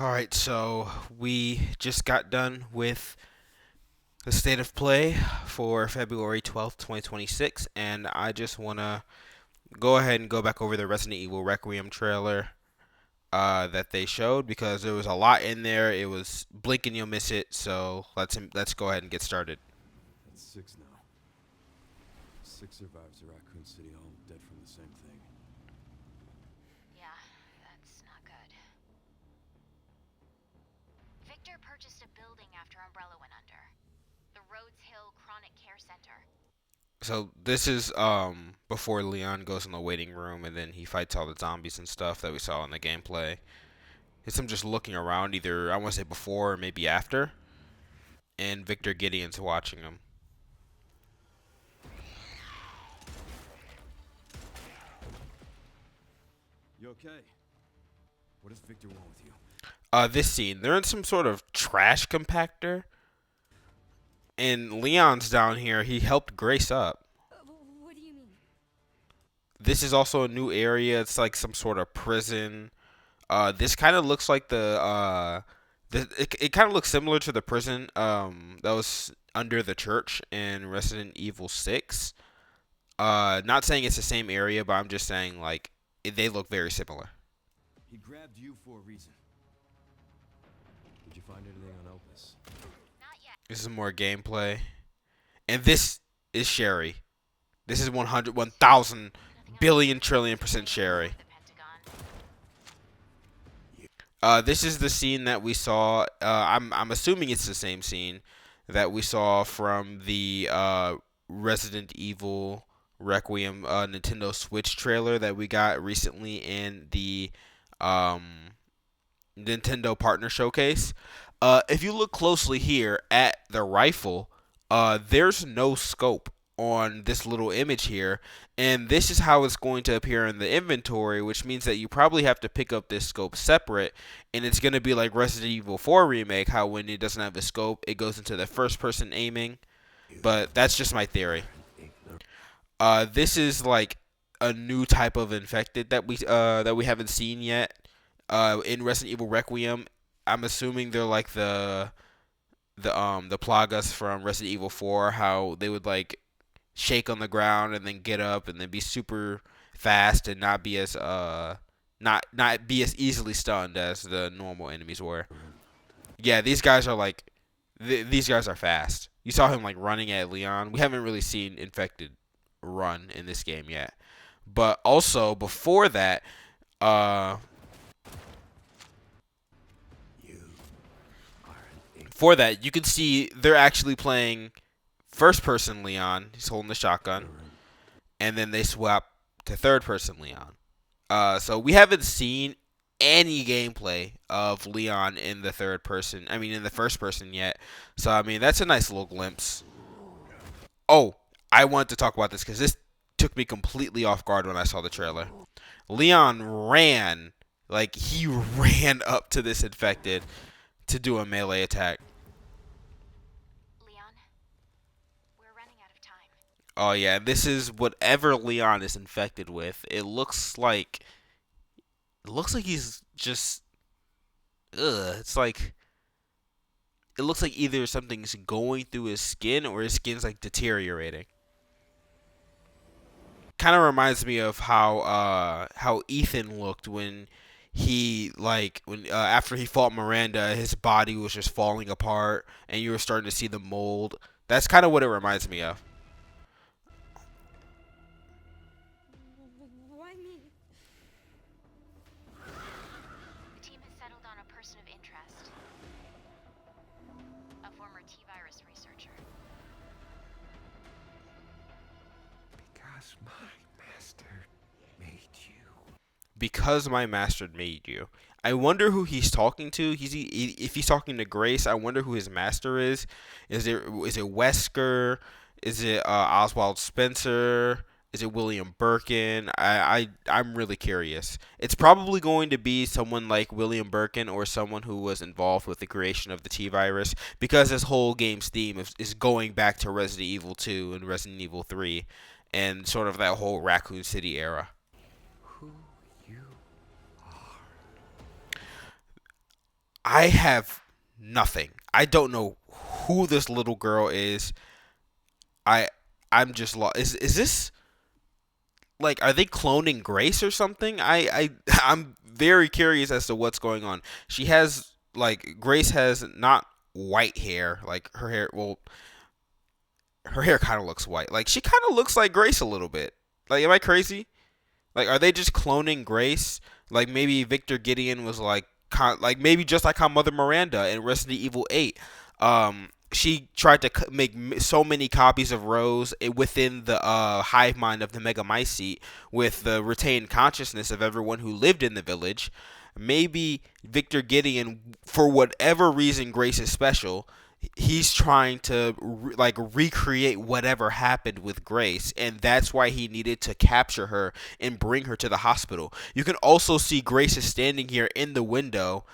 Alright, so we just got done with the state of play for February 12th, 2026, and I just want to go ahead and go back over the Resident Evil Requiem trailer that they showed because there was a lot in there. It was blink and you'll miss it, so let's go ahead and get started. That's six now. Six survivors of Raccoon City, all dead from the same thing. Yeah, that's not good. Victor purchased a building after Umbrella went under. The Rhodes Hill Chronic Care Center. So this is before Leon goes in the waiting room and then he fights all the zombies and stuff that we saw in the gameplay. It's him just looking around, either I want to say before or maybe after, and Victor Gideon's watching him. You okay? What does Victor want with you? This scene, they're in some sort of trash compactor, and Leon's down here. He helped Grace up. What do you mean? This is also a new area. It's like some sort of prison. This kind of looks like it kind of looks similar to the prison that was under the church in Resident Evil 6. Not saying it's the same area, but I'm just saying like they look very similar. He grabbed you for a reason. Did you find anything on Elpis? Not yet. This is more gameplay, and this is Sherry. This is 100, 1,000 billion trillion percent Sherry. The Pentagon. This is the scene that we saw. I'm assuming it's the same scene that we saw from the Resident Evil Requiem Nintendo Switch trailer that we got recently in the um, Nintendo Partner Showcase. If you look closely here at the rifle, there's no scope on this little image here, and this is how it's going to appear in the inventory, which means that you probably have to pick up this scope separate, and it's going to be like Resident Evil 4 Remake, how when it doesn't have a scope, it goes into the first person aiming, but that's just my theory. This is like a new type of infected that we haven't seen yet in Resident Evil Requiem. I'm assuming they're like the Plagas from Resident Evil 4, how they would like shake on the ground and then get up and then be super fast and not be as easily stunned as the normal enemies were. Yeah, these guys are like these guys are fast. You saw him like running at Leon. We haven't really seen infected run in this game yet. But also before that, uh for that, you can see they're actually playing first person Leon. He's holding the shotgun, and then they swap to third person Leon. So we haven't seen any gameplay of Leon in the third person. I mean, in the first person yet. So I mean, that's a nice little glimpse. Oh, I wanted to talk about this because this took me completely off guard when I saw the trailer. Leon ran, like he ran up to this infected to do a melee attack. Leon, we're running out of time. Oh yeah, this is whatever Leon is infected with. It looks like he's just it's like it looks like either something's going through his skin or his skin's like deteriorating. Kind of reminds me of how Ethan looked when when after he fought Miranda, his body was just falling apart and you were starting to see the mold. That's kind of what it reminds me of. Why me? The team has settled on a person of interest. A former T-virus researcher. Because my master made you. Because my master made you. I wonder who he's talking to. If he's talking to Grace, I wonder who his master is. Is it Wesker? Is it Oswald Spencer? Is it William Birkin? I'm really curious. It's probably going to be someone like William Birkin or someone who was involved with the creation of the T virus, because this whole game's theme is going back to Resident Evil 2 and Resident Evil 3 and sort of that whole Raccoon City era. Who you are. I have nothing. I don't know who this little girl is. I I'm just lost. Is this like, are they cloning Grace or something? I'm very curious as to what's going on. She has like Grace has not white hair, like her hair. Well, her hair kind of looks white. Like she kind of looks like Grace a little bit. Like, am I crazy? Like, are they just cloning Grace? Like maybe Victor Gideon was like, like maybe just like how Mother Miranda in Resident Evil 8. She tried to make so many copies of Rose within the hive mind of the Megamycete with the retained consciousness of everyone who lived in the village. Maybe Victor Gideon, for whatever reason, Grace is special. He's trying to like recreate whatever happened with Grace, and that's why he needed to capture her and bring her to the hospital. You can also see Grace is standing here in the window.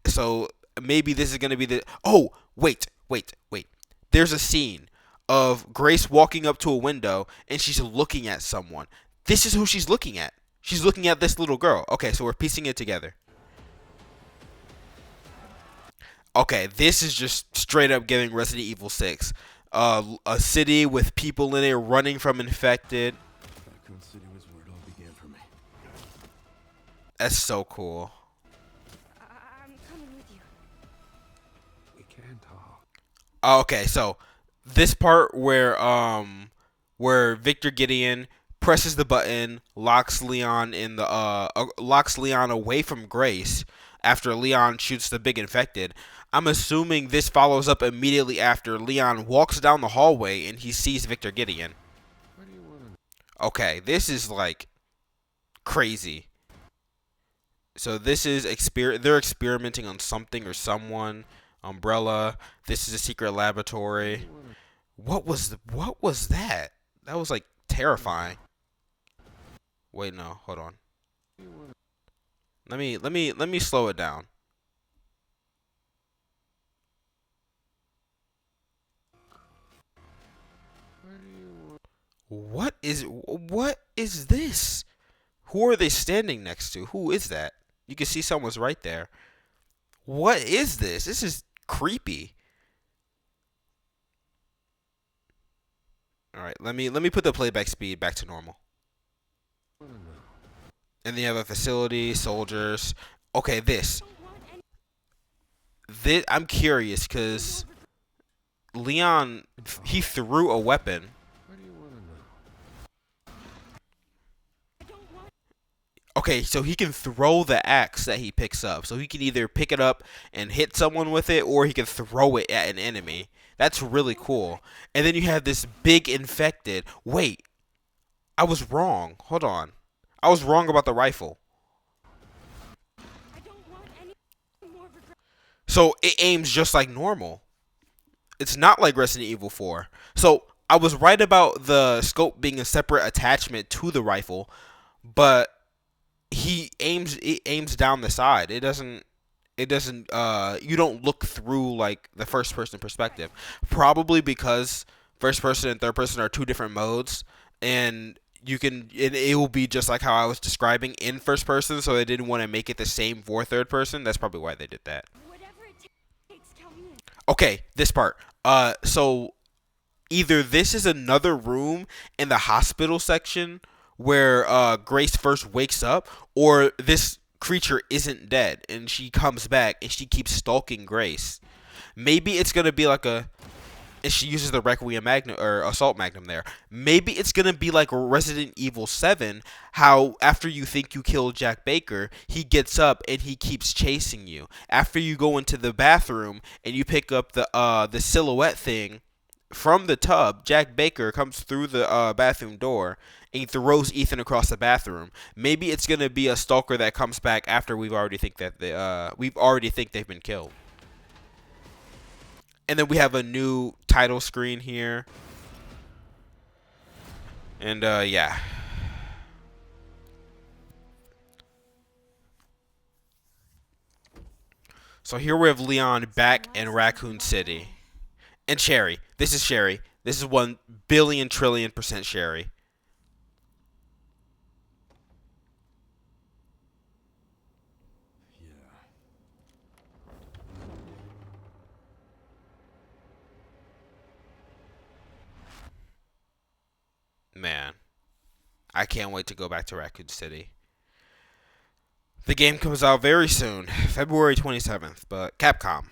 So maybe this is gonna be the. Oh, wait. There's a scene of Grace walking up to a window and she's looking at someone. This is who she's looking at. She's looking at this little girl. Okay, so we're piecing it together. Okay, this is just straight up giving Resident Evil 6. A city with people in it running from infected. Raccoon City was where it all began for me. That's so cool. I'm coming with you. We can talk. Okay, so this part where Victor Gideon presses the button, locks Leon in the locks Leon away from Grace after Leon shoots the big infected. I'm assuming this follows up immediately after Leon walks down the hallway and he sees Victor Gideon. What do you want to Okay, this is like crazy. So this is they're experimenting on something or someone. Umbrella. This is a secret laboratory. What was that? That was like terrifying. Wait, no, hold on. Let me slow it down. What is this? Who are they standing next to? Who is that? You can see someone's right there. What is this? This is creepy. All right, let me put the playback speed back to normal. And then you have a facility, soldiers. Okay, this I'm curious because Leon he threw a weapon. What do you want to know? Okay, so he can throw the axe that he picks up. So he can either pick it up and hit someone with it, or he can throw it at an enemy. That's really cool. And then you have this big infected. Wait, I was wrong. Hold on. I was wrong about the rifle. I don't want any more regret. So it aims just like normal. It's not like Resident Evil 4. So I was right about the scope being a separate attachment to the rifle, but it aims down the side. It doesn't you don't look through like the first person perspective. Probably because first person and third person are two different modes, and it will be just like how I was describing in first person, so they didn't want to make it the same for third person. That's probably why they did that. Whatever it takes, count me in. Okay, this part. So either this is another room in the hospital section where Grace first wakes up, or this creature isn't dead and she comes back and she keeps stalking Grace. Maybe it's gonna be like and she uses the Requiem Magnum or Assault Magnum there. Maybe it's gonna be like Resident Evil 7, how after you think you killed Jack Baker, he gets up and he keeps chasing you. After you go into the bathroom and you pick up the silhouette thing from the tub, Jack Baker comes through the bathroom door and he throws Ethan across the bathroom. Maybe it's gonna be a stalker that comes back after we've already think they've been killed. And then we have a new title screen here. And yeah. So here we have Leon back in Raccoon City. And Sherry. This is Sherry. This is 1 billion trillion% Sherry. Yeah. I can't wait to go back to Raccoon City. The game comes out very soon, February 27th. But Capcom.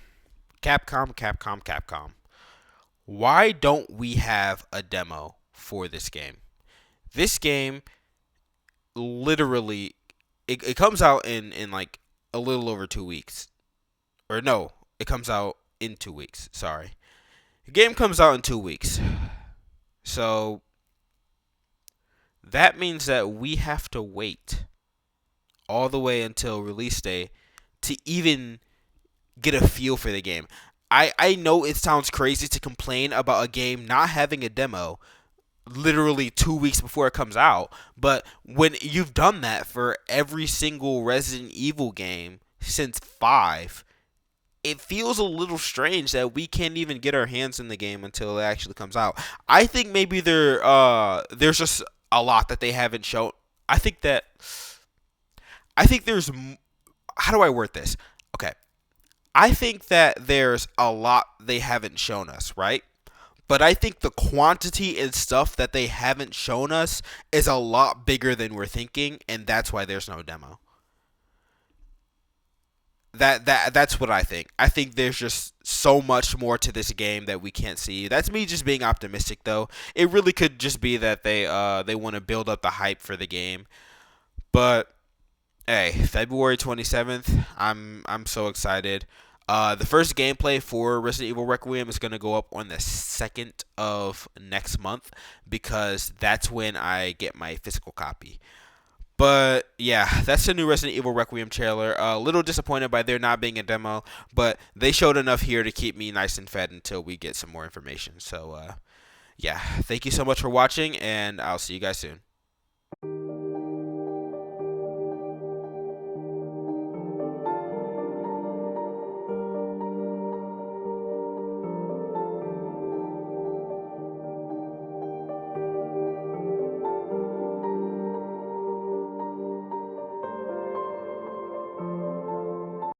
Why don't we have a demo for this game? This game literally it comes out in like a little over 2 weeks. Or no, it comes out in 2 weeks. Sorry. The game comes out in 2 weeks. So that means that we have to wait all the way until release day to even get a feel for the game. I know it sounds crazy to complain about a game not having a demo literally 2 weeks before it comes out, but when you've done that for every single Resident Evil game since 5, it feels a little strange that we can't even get our hands in the game until it actually comes out. I think maybe there's just a lot that they haven't shown. I think there's, how do I word this? Okay. I think that there's a lot they haven't shown us, right? But I think the quantity and stuff that they haven't shown us is a lot bigger than we're thinking, and that's why there's no demo. That's what I think. I think there's just so much more to this game that we can't see. That's me just being optimistic, though. It really could just be that they want to build up the hype for the game. But hey, February 27th, I'm so excited. The first gameplay for Resident Evil Requiem is going to go up on the 2nd of next month because that's when I get my physical copy. But yeah, that's the new Resident Evil Requiem trailer. A little disappointed by there not being a demo, but they showed enough here to keep me nice and fed until we get some more information. So yeah, thank you so much for watching, and I'll see you guys soon.